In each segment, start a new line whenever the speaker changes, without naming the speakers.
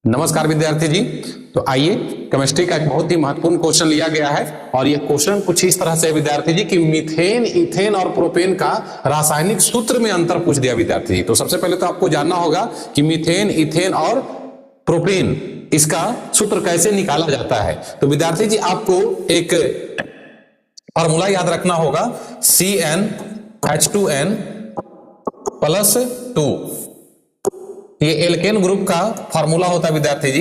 नमस्कार विद्यार्थी जी। तो आइए, केमिस्ट्री का एक बहुत ही महत्वपूर्ण क्वेश्चन लिया गया है और ये क्वेश्चन कुछ इस तरह से है विद्यार्थी जी कि मीथेन, इथेन और प्रोपेन का रासायनिक सूत्र में अंतर पूछ दिया विद्यार्थी जी। तो सबसे पहले तो आपको जानना होगा कि मीथेन, इथेन और प्रोपेन इसका सूत्र कैसे निकाला जाता है। तो विद्यार्थी जी आपको एक फॉर्मूला याद रखना होगा, CnH2n प्लस 2। ये एल्केन ग्रुप का फॉर्मूला होता है विद्यार्थी जी,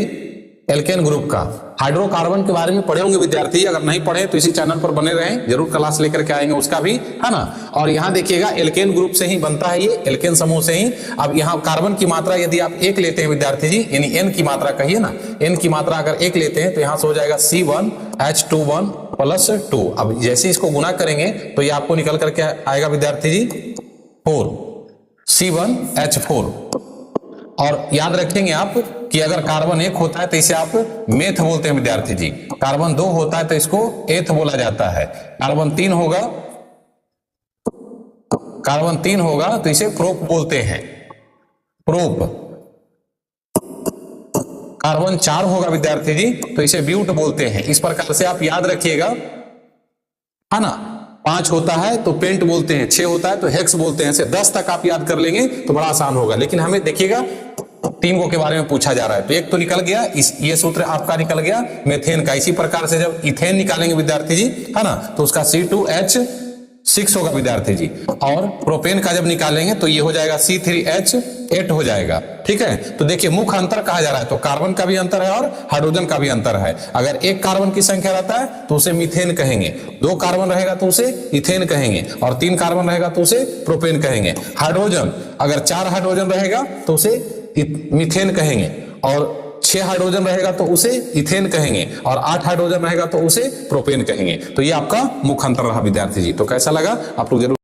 एल्केन ग्रुप का। हाइड्रोकार्बन के बारे में पढ़े होंगे विद्यार्थी, अगर नहीं पढ़े तो इसी चैनल पर बने रहें, जरूर क्लास लेकर के आएंगे उसका भी, है ना। और यहाँ देखिएगा एल्केन ग्रुप से ही बनता है ये, एल्केन समूह से ही। अब यहाँ कार्बन की मात्रा यदि आप 1 लेते हैं विद्यार्थी जी, यानी n की मात्रा कहिए ना, n की मात्रा अगर 1 लेते हैं तो यहाँ से हो जाएगा C1H21 प्लस 2। अब जैसे इसको गुना करेंगे तो ये आपको निकल करके आएगा विद्यार्थी जी 4, C1H4। और याद रखेंगे आप कि अगर कार्बन 1 होता है तो इसे आप मेथ बोलते हैं विद्यार्थी जी, कार्बन 2 होता है तो इसको एथ बोला जाता है, कार्बन 3 होगा तो इसे प्रोप बोलते हैं, प्रोप। कार्बन 4 होगा विद्यार्थी जी तो इसे ब्यूट बोलते हैं। इस प्रकार से आप याद रखिएगा, है ना। 5 होता है तो पेंट बोलते हैं, 6 होता है तो हेक्स बोलते हैं। ऐसे 10 तक आप याद कर लेंगे तो बड़ा आसान होगा। लेकिन हमें देखिएगा 3 के बारे में पूछा जा रहा है, तो एक तो निकल गया, ये सूत्र आपका निकल गया मेथेन का। इसी प्रकार से जब इथेन निकालेंगे विद्यार्थी जी, है ना, तो उसका C2H6 होगा विद्यार्थी जी। और प्रोपेन का जब निकालेंगे तो ये हो जाएगा C3H8 हो जाएगा। ठीक है, तो देखिए मुख्य अंतर कहा जा रहा है, तो कार्बन का भी अंतर है और हाइड्रोजन का भी अंतर है। अगर 1 कार्बन की संख्या रहता है तो उसे मीथेन कहेंगे, 2 कार्बन रहेगा तो उसे इथेन कहेंगे, और 3 कार्बन रहेगा तो उसे प्रोपेन कहेंगे। हाइड्रोजन, अगर 4 हाइड्रोजन रहेगा तो उसे मीथेन कहेंगे, और 6 हाइड्रोजन रहेगा तो उसे इथेन कहेंगे, और 8 हाइड्रोजन रहेगा तो उसे प्रोपेन कहेंगे। तो ये आपका मुख्य अंतर रहा विद्यार्थी जी। तो कैसा लगा आप लोग जरूर